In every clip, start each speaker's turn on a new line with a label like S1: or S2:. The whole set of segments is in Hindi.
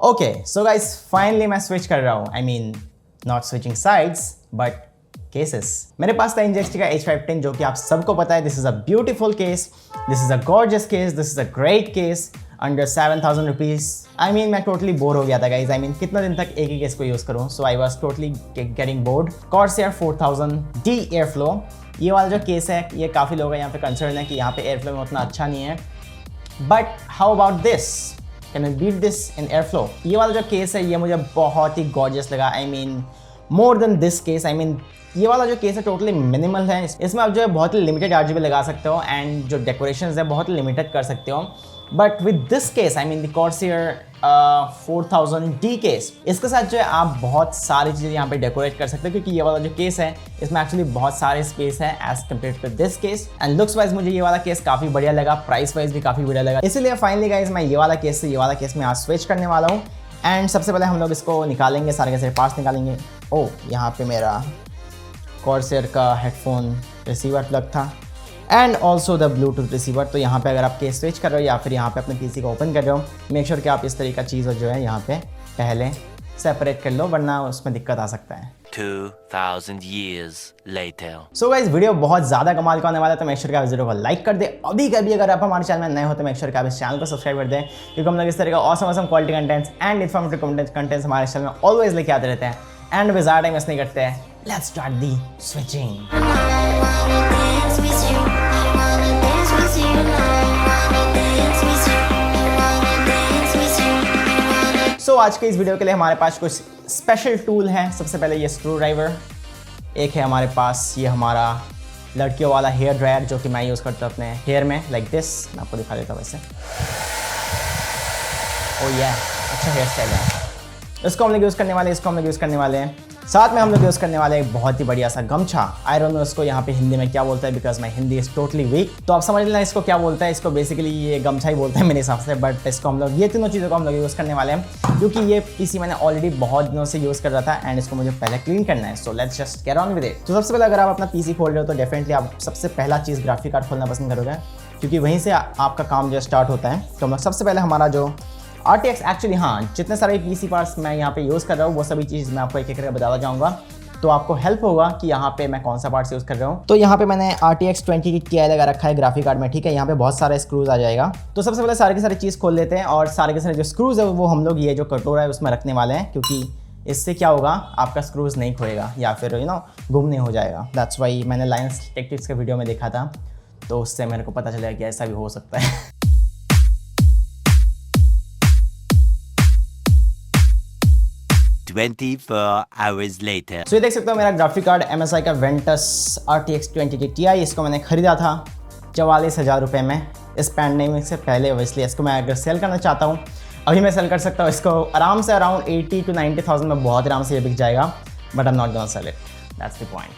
S1: ओके सो गाइस फाइनली मैं स्विच कर रहा हूँ, I mean not switching sides but cases. मेरे पास था इंजेक्टी का H510 जो कि आप सबको पता है। This is a beautiful case, this is a gorgeous case, this is a great case under 7,000 rupees. I mean मैं टोटली बोर हो गया था गाइज। आई मीन कितना दिन तक एक ही केस को यूज करूँ, so I was totally getting bored. Corsair 4000D airflow, ये वाला जो केस है ये काफ़ी लोग यहाँ पे कंसर्न है कि यहाँ पे एयरफ्लो में उतना अच्छा नहीं है, but how about this, can I beat this in airflow. ये वाला जो केस है ये मुझे बहुत ही गॉर्जियस लगा। I mean more than this case. I mean ये वाला जो केस है टोटली मिनिमल है, इसमें आप जो है बहुत ही लिमिटेड RGB लगा सकते हो एंड जो डेकोरेशन है बहुत लिमिटेड कर सकते हो। But with this case I mean the Corsair 4000D case, इसके साथ जो है आप बहुत सारी चीज़ें यहाँ पे डेकोरेट कर सकते हो, क्योंकि ये वाला जो केस है इसमें एक्चुअली बहुत सारे स्पेस है as compare to this case. And looks wise मुझे ये वाला केस काफ़ी बढ़िया लगा, प्राइस वाइज भी काफ़ी बढ़िया लगा, इसीलिए फाइनली गाइज मैं ये वाला केस से ये वाला केस में आज स्विच करने वाला हूँ। एंड सबसे पहले हम लोग इसको निकालेंगे, सारे के सारे पार्ट्स निकालेंगे। ओ यहाँ पे मेरा Corsair का हेडफोन रिसीवर प्लग था and also the Bluetooth receiver. तो यहाँ पे अगर आप केस स्विच कर रहे हो या फिर यहाँ पे अपने PC को ओपन कर रहे हो, मेक श्योर कि आप इस तरीके का चीज़ जो है यहाँ पे पहले सेपरेट कर लो, वरना उसमें दिक्कत आ सकता है।
S2: 2000 years later.
S1: So guys video बहुत ज़्यादा कमाल का होने वाला है, तो मेक श्योर कि आप वीडियो को लाइक कर दे। अभी कभी अगर आप हमारे चैनल में नए हो तो मेक श्योर कि आप इस चैनल को सब्सक्राइब कर दें, क्योंकि हम लोग इस तरह का awesome quality contents and informative contents हमारे चैनल में ऑलवेज लेके आते रहते हैं। एंड वे ज़्यादा टाइम नहीं करते हैं, लेट्स स्टार्ट दी स्विचिंग। सो आज के इस वीडियो के लिए हमारे पास कुछ स्पेशल टूल हैं। सबसे पहले ये स्क्रू ड्राइवर, एक है हमारे पास ये हमारा लड़कियों वाला हेयर ड्रायर जो कि मैं यूज़ करता हूँ अपने हेयर में, लाइक दिस। मैं आपको दिखा देता हूँ वैसे। ओ ये अच्छा हेयर स्टाइल है। इसको हम लोग यूज़ करने वाले हैं, इसको हम लोग यूज़ करने वाले हैं। साथ में हम लोग यूज़ करने वाले हैं बहुत ही बढ़िया सा गमछा। आई डोंट नो इसको यहाँ पे हिंदी में क्या बोलता है, because my Hindi is totally weak. तो आप समझ लेना इसको क्या बोलता है। इसको बेसिकली ये गमछा ही बोलता है मेरे हिसाब से, बट इसको हम लोग ये तीनों चीज़ों को हम लोग यूज़ करने वाले हैं, क्योंकि ये PC मैंने ऑलरेडी बहुत दिनों से यूज़ कर रहा था एंड इसको मुझे पहले क्लीन करना है। So let's just get on with it. तो सबसे पहले अगर आप अपना PC खोल रहे हो तो डेफिनेटली आप सबसे पहला चीज़ ग्राफिक कार्ड खोलना पसंद करोगे, क्योंकि वहीं से आपका काम जो स्टार्ट होता है। तो हम लोग सबसे पहले हमारा जो RTX, एक्चुअली हाँ जितने सारे PC पार्ट्स मैं यहाँ पे यूज़ कर रहा हूँ वो सभी चीज़ मैं आपको एक एक करके बताता जाऊँगा, तो आपको हेल्प होगा कि यहाँ पे मैं कौन सा पार्ट्स यूज़ कर रहा हूँ। तो यहाँ पे मैंने RTX 20 Ti लगा रखा है ग्राफिक कार्ड में, ठीक है। यहाँ पे बहुत सारे स्क्रूज आ जाएगा। तो सबसे पहले सारे की सारी चीज़ खोल लेते हैं और सारे के सारे जो स्क्रूज है वो हम लोग ये जो कटोरा है उसमें रखने वाले हैं, क्योंकि इससे क्या होगा आपका स्क्रूज नहीं खोएगा या फिर गुम नहीं हो जाएगा। दैट्स वाई मैंने Minertechtips के वीडियो में देखा था, तो उससे मेरे को पता चला कि ऐसा भी हो सकता है।
S2: 24 hours later.
S1: So ये देख सकते हो मेरा ग्राफिक कार्ड MSI का Ventus RTX 20 Ti। इसको मैंने खरीदा था 44,000 रुपये में इस पैंडेमिक से पहले। इसलिए इसको मैं अगर सेल करना चाहता हूँ अभी मैं सेल कर सकता हूँ इसको आराम से, अराउंड 80 to 90,000 में बहुत आराम से ये बिक जाएगा, but I am not gonna sell it, that's the point.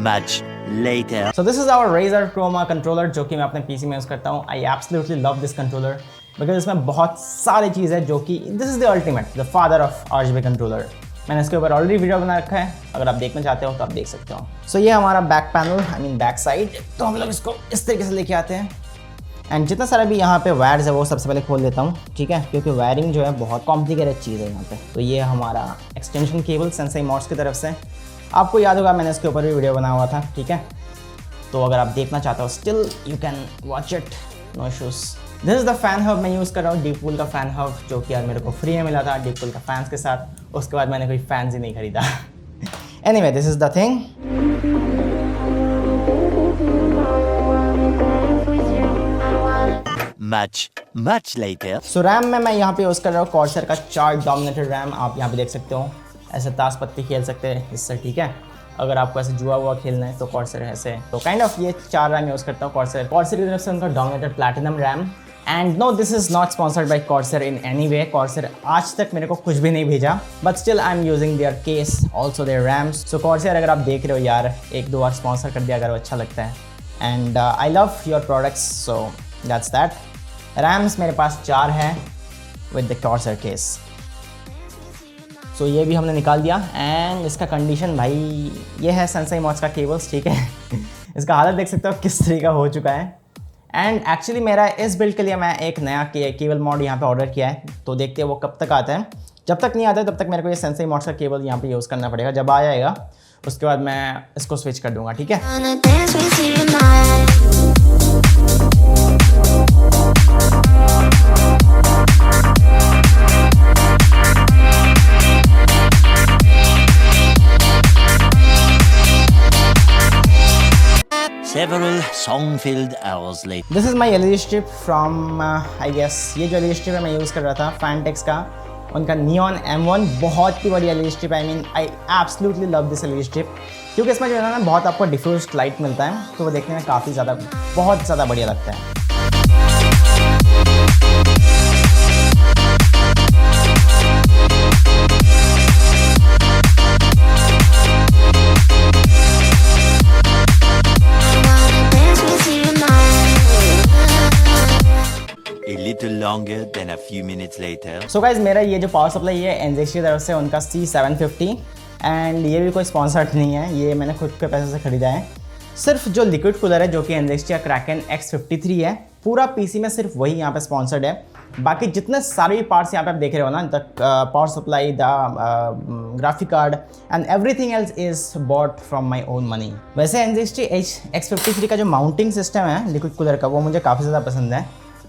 S2: Much later.
S1: So this is our Razer Chroma controller जो कि मैं अपने PC में यूज़ करता हूँ। I absolutely love this controller because इसमें बहुत सारी चीज़ है जो कि this is the ultimate, the father of RGB controller। मैंने इसके ऊपर ऑलरेडी वीडियो बना रखा है, अगर आप देखना चाहते हो तो आप देख सकते हो। सो ये हमारा back panel, I mean back side. तो हम लोग इसको इस तरीके से लेके आते हैं एंड जितना सारा भी यहाँ पे वायर्स है वो सबसे पहले खोल देता हूँ, ठीक है, क्योंकि वायरिंग जो है बहुत कॉम्प्लिकेटेड चीज़ है यहाँ पे। तो ये हमारा एक्सटेंशन केबल सेंसई मॉड्स की तरफ से, आपको याद होगा मैंने इसके ऊपर भी वीडियो बना हुआ था, ठीक है। तो अगर आप देखना चाहते हो still you can watch it, no issues. This is the fan hub मैं यूज़ कर रहा हूँ, डीपकूल का फैन हब, जो कि यार मेरे को फ्री में मिला था डीपकूल का फैंस के साथ। उसके बाद मैंने कोई फैंस ही नहीं खरीदा। Anyway this is the thing.
S2: Much later.
S1: So RAM में मैं यहाँ पे यूज़ कर रहा हूँ Corsair का 4 डोमिनेटेड रैम। आप यहाँ पे देख सकते हो, ऐसे ताश पत्ती खेल सकते हैं इससे, ठीक है। अगर आपको ऐसे जुआ हुआ खेलना है तो Corsair ऐसे, तो काइंड ऑफ ये 4 रैम यूज़ करता हूँ Corsair की तरफ से, उनका dominated platinum RAM. And no this is not sponsored by Corsair in any way. Corsair आज तक मेरे को कुछ भी नहीं भेजा, but still I am using their case also their RAMs. So Corsair अगर आप देख रहे हो यार, एक दो बार स्पॉन्सर कर दिया अगर वो अच्छा लगता है। And I love your products, so that's that. RAMs मेरे पास 4 हैं with the Corsair case. So ये भी हमने निकाल दिया एंड इसका कंडीशन भाई ये है सेंसई मॉड्स का केबल्स, ठीक है। इसका हालत देख सकते हो किस तरीका हो चुका है। एंड एक्चुअली मेरा इस बिल्ड के लिए मैं एक नया केबल मॉड यहाँ पे ऑर्डर किया है, तो देखते हैं वो कब तक आता है। जब तक नहीं आता है तब तक मेरे को ये सेंसई मॉड्स का केबल यहाँ पे यूज़ करना पड़ेगा। जब आ जाएगा उसके बाद मैं इसको स्विच कर दूंगा, ठीक है।
S2: Several song-filled hours later.
S1: This is my LED strip from I guess, ये जो LED स्ट्रिप है मैं यूज़ कर रहा था फैनटेक्स का, उनका नियॉन M1, बहुत ही बड़ी LED strip. I mean I absolutely love this LED strip, क्योंकि इसमें जो है ना बहुत आपको डिफ्यूज लाइट मिलता है, तो वो देखने में काफ़ी ज़्यादा बहुत ज़्यादा बढ़िया लगता है।
S2: A little longer than a few minutes later.
S1: So guys मेरा ये जो पावर सप्लाई है एनजेक्स की तरफ से, उनका C750, एंड ये भी कोई स्पॉन्सर्ड नहीं है, ये मैंने खुद के पैसे से खरीदा है। सिर्फ जो लिक्विड कूलर है जो कि एनजेक्स का क्रैकन X53 है, पूरा पीसी में सिर्फ वही यहाँ पे स्पॉन्सर्ड है। बाकी जितने सारे पार्ट्स यहाँ पे आप देख रहे हो ना, the power supply, the graphic card and everything else is bought from my own money. वैसे एनजेक्स X53 का जो माउंटिंग सिस्टम है लिक्विड कूलर का, वो मुझे काफ़ी ज़्यादा पसंद है,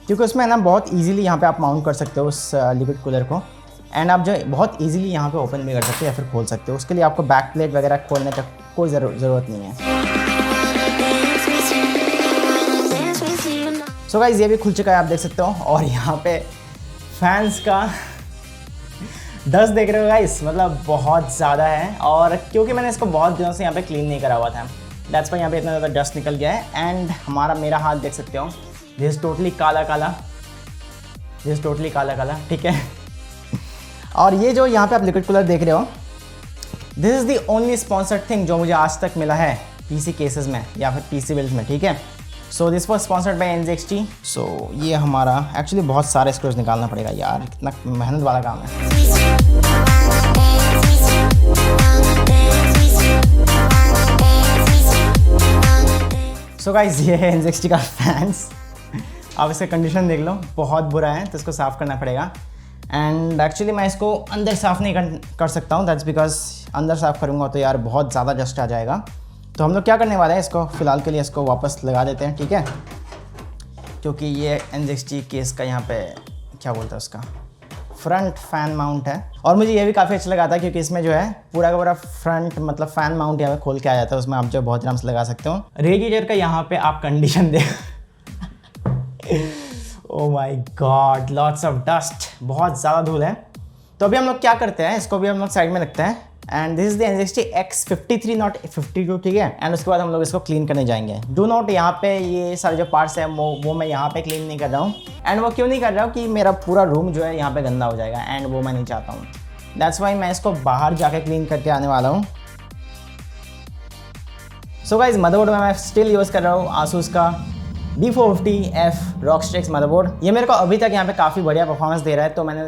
S1: क्योंकि उसमें ना बहुत इजीली यहाँ पे आप माउंट कर सकते हो उस लिक्विड कूलर को, एंड आप जो बहुत इजीली यहाँ पे ओपन भी कर सकते हो या फिर खोल सकते हो। उसके लिए आपको बैक प्लेट वगैरह खोलने का कोई ज़रूरत नहीं है। सो गाइस ये भी खुल चुका है, आप देख सकते हो। और यहाँ पे फैंस का डस्ट देख रहे हो गाइस, मतलब बहुत ज़्यादा है, और क्योंकि मैंने इसको बहुत दिनों से यहाँ पे क्लीन नहीं करा हुआ था, दैट्स वाई यहाँ पे इतना ज़्यादा डस्ट निकल गया है। एंड मेरा हाथ देख सकते हो, दिस इज टोटली काला काला, ठीक है। और ये जो यहाँ पे आप लिक्विड कूलर देख रहे हो, this is the only sponsored thing जो मुझे आज तक मिला है पीसी केसेस में या फिर पीसी बिल्ड्स में, ठीक है। So this was sponsored by NZXT। सो ये हमारा एक्चुअली बहुत सारे स्क्रूज निकालना पड़ेगा यार, कितना मेहनत वाला काम है। सो गाइज ये है NZXT का फैंस, आप इसका कंडीशन देख लो, बहुत बुरा है, तो इसको साफ़ करना पड़ेगा। एंड एक्चुअली मैं इसको अंदर साफ़ नहीं कर सकता हूँ, दैट्स बिकॉज अंदर साफ़ करूँगा तो यार बहुत ज़्यादा डस्ट आ जाएगा। तो हम लोग क्या करने वाले हैं, इसको फ़िलहाल के लिए इसको वापस लगा देते हैं, ठीक है। क्योंकि ये NZXT केस का यहाँ पे क्या बोलता है, उसका फ्रंट फ़ैन माउंट है, और मुझे ये भी काफ़ी अच्छा लगा था क्योंकि इसमें जो है पूरा का पूरा फ्रंट मतलब फ़ैन माउंट यहाँ पे खोल के आ जाता है, उसमें आप जो बहुत आराम से लगा सकते हो। रेडिएटर का यहाँ पे आप कंडीशन देख oh my God, lots of dust, बहुत ज़्यादा धूल है। तो अभी हम लोग क्या करते हैं, इसको भी हम लोग साइड में रखते हैं। And this is the NZXT X53 not 52, ठीक है। एंड उसके बाद हम लोग इसको क्लीन करने जाएंगे। डू नोट यहाँ पे ये सारे जो पार्ट्स हैं वो मैं यहाँ पे क्लीन नहीं कर रहा हूँ। एंड वो क्यों नहीं कर रहा हूँ कि मेरा पूरा रूम जो है यहाँ पे गंदा हो जाएगा, एंड वो मैं नहीं चाहता हूँ। दैट्स वाई मैं इसको बाहर जाके क्लीन करके आने वाला हूँ। सो गाइज मदरबोर्ड में मैं स्टिल यूज़ कर रहा हूँ आसूस का D450F रॉकस्ट्रिक्स मदरबोर्ड। ये मेरे को अभी तक यहाँ पे काफ़ी बढ़िया परफॉर्मेंस दे रहा है, तो मैंने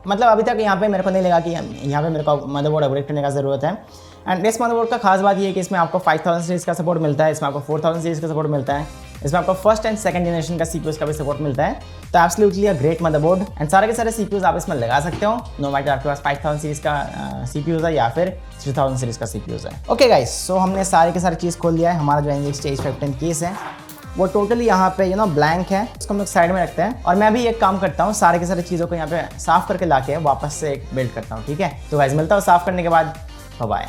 S1: मतलब अभी तक यहाँ पे मेरे को नहीं लगा कि यहाँ पे मेरे को मदरबोर्ड अपग्रेड करने का ज़रूरत है। एंड इस मदरबोर्ड का खास बात ये है कि इसमें आपको 5000 सीरीज़ का सपोर्ट मिलता है, इसमें आपको 4000 सीरीज़ का सपोर्ट मिलता है, इसमें आपको फर्स्ट एंड सेकंड जनरेशन का CPUs का भी सपोर्ट मिलता है। तो absolutely a great motherboard, and सारे के सारे CPUs आप इसमें लगा सकते हो, नो मैटर आपके पास 5000 सीरीज़ का CPUs है या फिर 3000 सीरीज़ का CPUs है। ओके गाइस, सो हमने सारे के सारे चीज़ खोल लिया है। हमारा जो NZXT H510 केस है वो टोटली यहाँ पे ब्लैंक है, इसको हम लोग साइड में रखते हैं। और मैं भी एक काम करता हूँ, सारे के सारे चीज़ों को यहाँ पे साफ़ करके लाके वापस से एक बिल्ड करता हूँ, ठीक है। तो गाइस मिलता हूँ साफ़ करने के बाद, bye.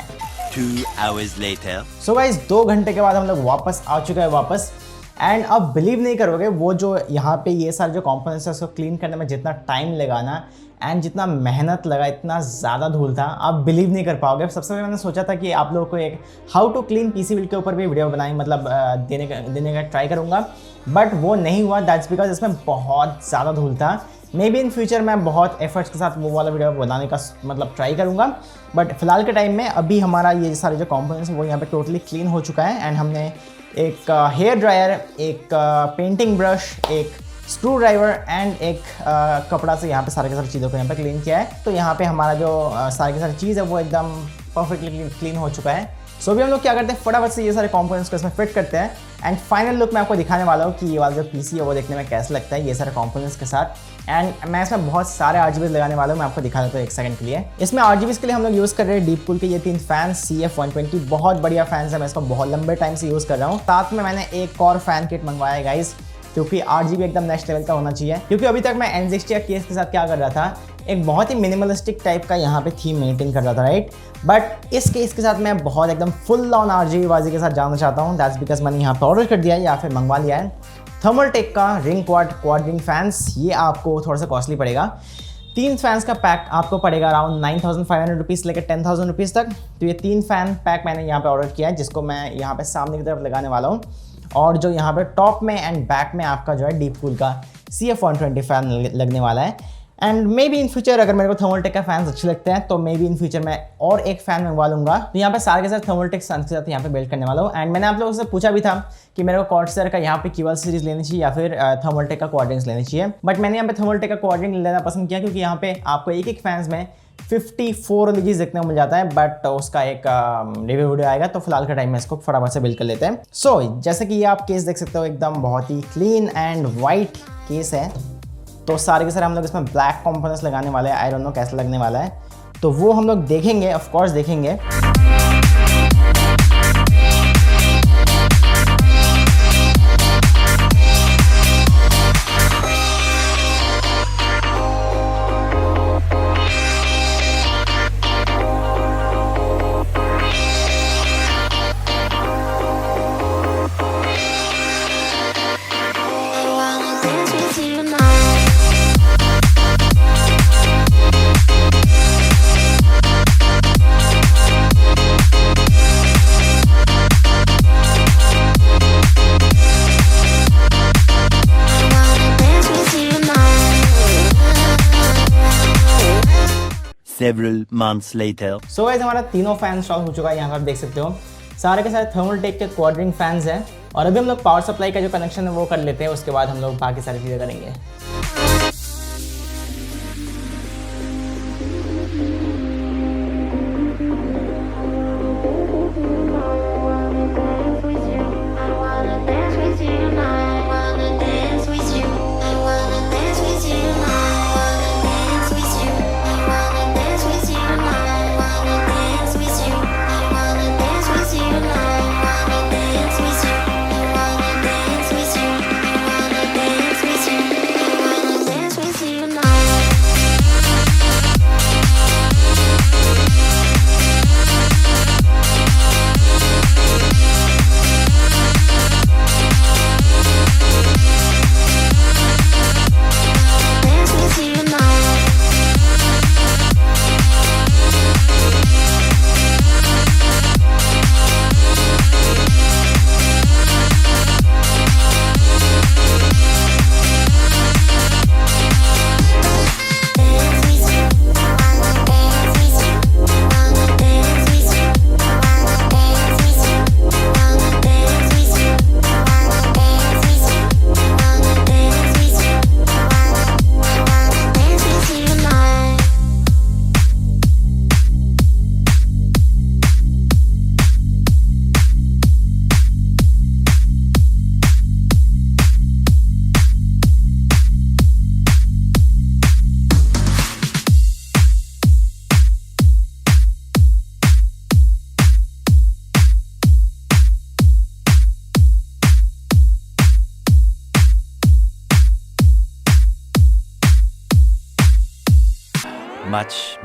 S2: 2 hours later.
S1: So guys 2 घंटे के बाद हम लोग वापस आ चुके हैं वापस। एंड अब बिलीव नहीं करोगे, वो जो यहाँ पे ये सारे जो कॉम्पोनेंट्स है उसको क्लीन करने में जितना टाइम लगा ना, एंड जितना मेहनत लगा, इतना ज़्यादा धूल था, आप बिलीव नहीं कर पाओगे। सबसे पहले मैंने सोचा था कि आप लोगों को एक how to clean PC build के ऊपर भी वीडियो बनाएं, मतलब देने का ट्राई करूँगा, बट वो नहीं हुआ। दैट्स बिकॉज इसमें बहुत ज़्यादा धूल था। मे बी इन फ्यूचर मैं बहुत एफर्ट्स के साथ वो वाला वीडियो बनाने का मतलब ट्राई करूँगा, बट फिलहाल के टाइम में अभी हमारा ये सारे जो कॉम्पोनेंट्स हैं वो यहाँ पे टोटली क्लीन हो चुका है। एंड हमने एक हेयर ड्रायर, एक पेंटिंग ब्रश, एक स्क्रू ड्राइवर एंड एक कपड़ा से यहाँ पे सारे के सारी चीज़ों को यहाँ पे क्लीन किया है। तो यहाँ पे हमारा जो सारी की सारी चीज़ है वो एकदम परफेक्टली क्लीन हो चुका है। सो अभी हम लोग क्या करते हैं, फटाफट से ये सारे कंपोनेंट्स को इसमें फिट करते हैं एंड फाइनल लुक मैं आपको दिखाने वाला हूँ कि ये वाला जो पीसी है वो देखने में कैसा लगता है ये सारे कंपोनेंट्स के साथ। एंड मैं इसमें बहुत सारे RGBs लगाने वाला हूँ, मैं आपको दिखा देता हूँ 1 सेकंड के लिए। इसमें RGBs के लिए हम लोग यूज़ कर रहे हैं डीप कूल के ये 3 फैन CF120, बहुत बढ़िया फैंस है, मैं इसको बहुत लंबे टाइम से यूज़ कर रहा हूँ। साथ में मैंने एक और फैन किट मंगवाया है गाइज, क्योंकि RGB एकदम नेक्स्ट लेवल का होना चाहिए। क्योंकि अभी तक मैं N60 का केस के साथ क्या कर रहा था, एक बहुत ही मिनिमलिस्टिक टाइप का यहाँ पे थीम मेंटेन कर रहा था, राइट। बट इस केस के साथ मैं बहुत एकदम फुल ऑन RGB बाजी के साथ जाना चाहता हूँ। दैट्स बिकॉज मैंने यहाँ पे ऑर्डर कर दिया है या फिर मंगवा लिया है थर्मलटेक का रिंग क्वाड रिंग फैंस। ये आपको थोड़ा सा कॉस्टली पड़ेगा। 3 फैंस का पैक आपको पड़ेगा अराउंड 9,500 रुपीज़ लेकर 10,000 रुपीज़ तक। तो ये 3 फैन पैक मैंने यहाँ पे ऑर्डर किया है, जिसको मैं यहाँ पे सामने की तरफ लगाने वाला हूँ। और जो यहाँ पे टॉप में एंड बैक में आपका जो है डीप कूल का CF120 फैन लगने वाला है। And may be in future अगर मेरे को थर्मलटेक का फैंस अच्छे लगते हैं तो मे बी इन फ्यूचर मैं और एक फैन मंगवा लूँगा। तो यहाँ पे सारे के साथ थर्मलटेक फैंस के साथ यहाँ पे बिल्ड करने वाला हूँ। एंड मैंने आप लोगों से पूछा भी था कि मेरे को कॉर्सर का यहाँ पे QL सीरीज लेनी चाहिए या फिर थर्मलटेक का क्वाड्रिंग्स लेनी चाहिए। बट मैंने यहाँ पे थर्मलटेक का क्वाड्रिंग लेना पसंद किया, क्योंकि यहाँ पे आपको एक फैंस में 54 LEDs देखने को मिल जाता है। बट उसका एक रिव्यू वीडियो आएगा, तो फिलहाल के टाइम में इसको फटाफट से बिल्ड कर लेते हैं। सो जैसे कि ये आप केस देख सकते हो, एकदम बहुत ही क्लीन एंड वाइट केस है। तो सारे के सारे हम लोग इसमें ब्लैक कंपोनेंट्स लगाने वाले हैं। आई डोंट नो कैसा लगने वाला है, तो वो हम लोग देखेंगे, ऑफ कोर्स देखेंगे।
S2: Several months later.
S1: So guys हमारा तीनों फैन इंस्टॉल हो चुका है। यहाँ पर आप देख सकते हो सारे के सारे थर्मलटेक के क्वाड्रिंग फैंस हैं। और अभी हम लोग पावर सप्लाई का जो कनेक्शन है वो कर लेते हैं, उसके बाद हम लोग बाकी सारी चीज़ें करेंगे।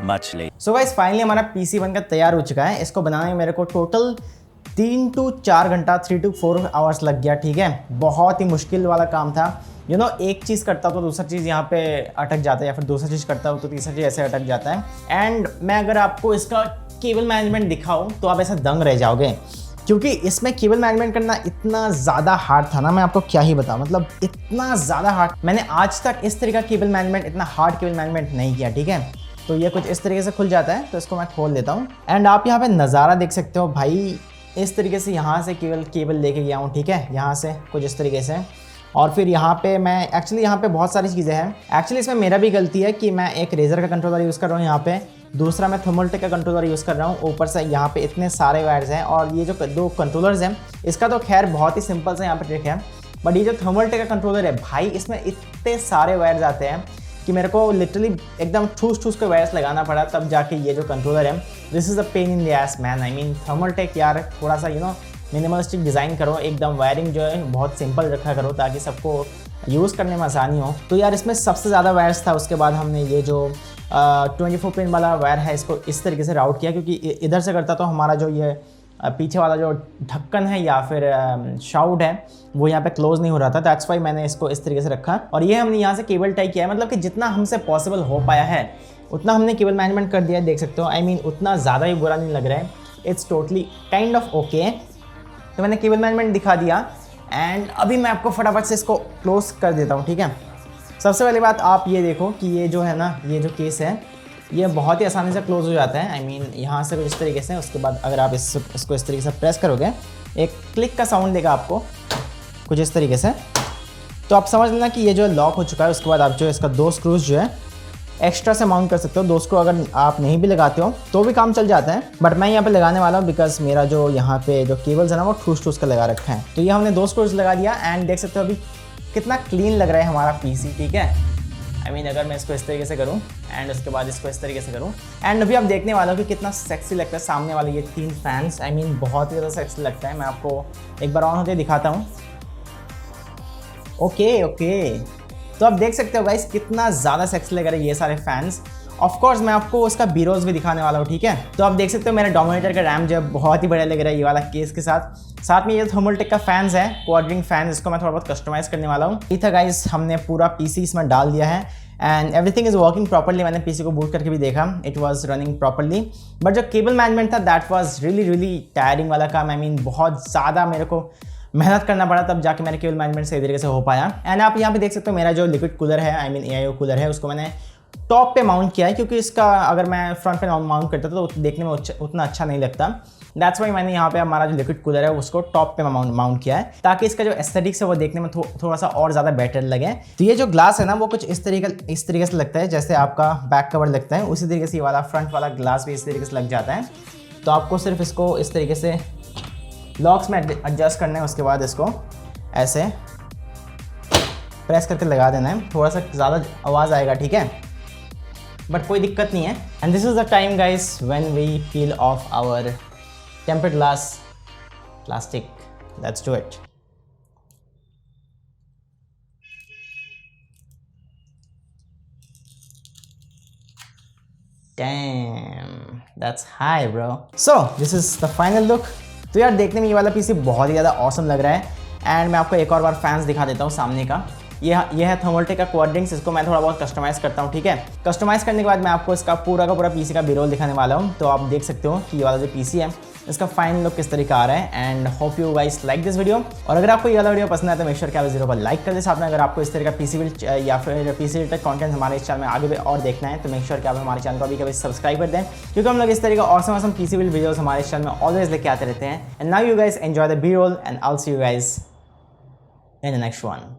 S2: much late.
S1: So guys finally हमारा पीसी बनकर तैयार हो चुका है। इसको बनाने में मेरे को टोटल 3 to 4 घंटा 3 to 4 आवर्स लग गया, ठीक है। बहुत ही मुश्किल वाला काम था। यू नो एक चीज़ करता तो दूसरा चीज़ यहाँ पे अटक जाता है, या फिर दूसरा चीज़ करता हो तो तीसरा चीज़ ऐसे अटक जाता है। एंड मैं अगर आपको इसका केबल मैनेजमेंट दिखाऊँ तो आप ऐसा दंग रह जाओगे, क्योंकि इसमें केबल मैनेजमेंट करना इतना ज़्यादा हार्ड था ना, मैं आपको क्या ही बताऊँ, मतलब इतना ज़्यादा हार्ड। मैंने आज तक इस तरह का केबल मैनेजमेंट, इतना हार्ड केबल मैनेजमेंट नहीं किया, ठीक है। तो ये कुछ इस तरीके से खुल जाता है, तो इसको मैं खोल देता हूँ। एंड आप यहाँ पे नज़ारा देख सकते हो भाई, इस तरीके से यहाँ से केबल लेके गया हूँ, ठीक है, यहाँ से कुछ इस तरीके से। और फिर यहाँ पे मैं एक्चुअली यहाँ पे बहुत सारी चीज़ें हैं। एक्चुअली इसमें मेरा भी गलती है कि मैं एक रेजर का कंट्रोलर यूज़ कर रहा हूँ यहाँ पे, दूसरा मैं थर्मोल्टेक का कंट्रोलर यूज़ कर रहा हूँ। ऊपर से यहाँ पे इतने सारे वायर्स हैं और ये जो 2 कंट्रोलर्स हैं इसका तो खैर बहुत ही सिंपल सा यहाँ पे ट्रिक है, बट ये जो थर्मोल्टेक का कंट्रोलर है भाई इसमें इतने सारे वायर्स आते हैं कि मेरे को लिटरली एकदम ठूस के वायर्स लगाना पड़ा तब जाके ये जो कंट्रोलर है। This is a pain in the ass man. I mean Thermaltake यार थोड़ा सा मिनिमलिस्टिक डिज़ाइन करो, एकदम वायरिंग जो है बहुत सिंपल रखा करो ताकि सबको यूज़ करने में आसानी हो। तो यार इसमें सबसे ज़्यादा वायर्स था। उसके बाद हमने ये जो 24 पिन वाला वायर है इसको इस तरीके से राउट किया, क्योंकि इधर से करता तो हमारा जो ये पीछे वाला जो ढक्कन है या फिर शाउट है वो यहाँ पे क्लोज नहीं हो रहा था। दैट्स वाई मैंने इसको इस तरीके से रखा और ये हमने यहाँ से केबल टाई किया है। मतलब कि जितना हमसे पॉसिबल हो पाया है उतना हमने केबल मैनेजमेंट कर दिया है, देख सकते हो। आई मीन उतना ज़्यादा भी बुरा नहीं लग रहा है, it's totally kind of okay. तो मैंने केबल मैनेजमेंट दिखा दिया एंड अभी मैं आपको फटाफट से इसको क्लोज कर देता हूँ, ठीक है। सबसे पहली बात आप ये देखो कि ये जो है ना, ये जो केस है ये बहुत ही आसानी से क्लोज हो जाता है। आई मीन यहाँ से कुछ इस तरीके से, उसके बाद अगर आप इसको इस तरीके से प्रेस करोगे एक क्लिक का साउंड देगा आपको कुछ इस तरीके से, तो आप समझ लेना कि ये जो लॉक हो चुका है। उसके बाद आप जो इसका 2 स्क्रूज जो है एक्स्ट्रा से माउंट कर सकते हो। 2 स्क्रू अगर आप नहीं भी लगाते हो तो भी काम चल जाता है, बट मैं यहाँ पे लगाने वाला हूँ बिकॉज मेरा जो यहाँ पे जो केबल्स है ना वो ठूस का लगा रखा है। तो ये हमने 2 स्क्रूज लगा दिया एंड देख सकते हो अभी कितना क्लीन लग रहा है हमारा पीसी, ठीक है। आई मीन अगर मैं इसको इस तरीके से करूँ एंड उसके बाद इसको इस तरीके से करूँ एंड अभी आप देखने वाला हो कि कितना सेक्सी लगता है सामने वाले ये 3 फैंस। आई मीन बहुत ही ज़्यादा सेक्सी लगता है। मैं आपको एक बार ऑन होते दिखाता हूँ। ओके तो आप देख सकते हो गाइस कितना ज़्यादा सेक्सी लग रहा है ये सारे फैंस। ऑफ कोर्स मैं आपको उसका बीरोज भी दिखाने वाला हूँ, ठीक है। तो आप देख सकते हो मेरा डोमिनेटर का रैम जो है बहुत ही बढ़िया लग रहा है ये वाला केस के साथ में ये थर्मोल्टेक का फैंस है, क्वाड्रिंग फैन, इसको मैं थोड़ा बहुत कस्टमाइज़ करने वाला हूँ। ये था गाइस, हमने पूरा पीसी इसमें डाल दिया है and everything is working properly. मैंने पीसी को बूट करके भी देखा, it was running properly, but जो केबल मैनेजमेंट था दैट वाज रियली टायरिंग वाला काम। आई मीन बहुत ज़्यादा मेरे को मेहनत करना पड़ा तब जाके मेरे केबल मैनेजमेंट सही तरीके से हो पाया। एंड आप यहाँ पे देख सकते हो मेरा जो लिक्विड कूलर है, आई मीन AIO कूलर है, उसको मैंने टॉप पे माउंट किया है क्योंकि इसका अगर मैं फ्रंट पे माउंट करता तो देखने में उतना अच्छा नहीं लगता। दैट्स वाई मैंने यहाँ पे हमारा जो लिक्विड कूलर है उसको टॉप पे माउंट किया है ताकि इसका जो एस्थेटिक्स है वो देखने में थोड़ा सा और ज़्यादा बेटर लगे। तो ये जो ग्लास है ना वो कुछ इस तरीके से लगता है जैसे आपका बैक कवर लगता है, उसी तरीके से ये वाला फ्रंट वाला ग्लास भी इस तरीके से लग जाता है। तो आपको सिर्फ इसको इस तरीके से लॉक्स में एडजस्ट करना है, उसके बाद इसको ऐसे प्रेस करके लगा देना है। थोड़ा सा ज़्यादा आवाज़ आएगा, ठीक है, बट कोई दिक्कत नहीं है। And this is the time guys when we peel off our tempered glass plastic. Let's do it. Damn, that's high bro. So this is the final look. तो यार देखने में ये वाला पीसी बहुत ही ज़्यादा ऑसम लग रहा है एंड मैं आपको एक और बार फैंस दिखा देता हूँ सामने का। ये है थर्मोल्टेक का क्वाड्रिंग्स, इसको मैं थोड़ा बहुत कस्टमाइज़ करता हूँ, ठीक है। कस्टमाइज़ करने के बाद मैं आपको इसका पूरा का पूरा पीसी का बीरोल दिखाने वाला हूँ। तो आप देख सकते हो कि ये वाला जो पीसी है इसका फाइनल लुक किस तरीके आ रहा है and hope you guys like this video. और अगर आपको ये वाला वीडियो पसंद है तो मेक श्योर कि आप वीडियो को लाइक कर दे। साथ में अगर आपको इस तरह का पीसी बिल्ड या फिर पीसी रिलेटेड कंटेंट हमारे इस चैनल में आगे भी और देखना है तो मेक श्योर कि आप हमारे चैनल को अभी कभी सब्सक्राइब कर दें, क्योंकि हम लोग इस तरह का ऑसम पीसी बिल्ड वीडियोस हमारे चैनल में ऑलवेज लेके आते रहते हैं। And now you guys enjoy the B roll and I will see you guys in the next one.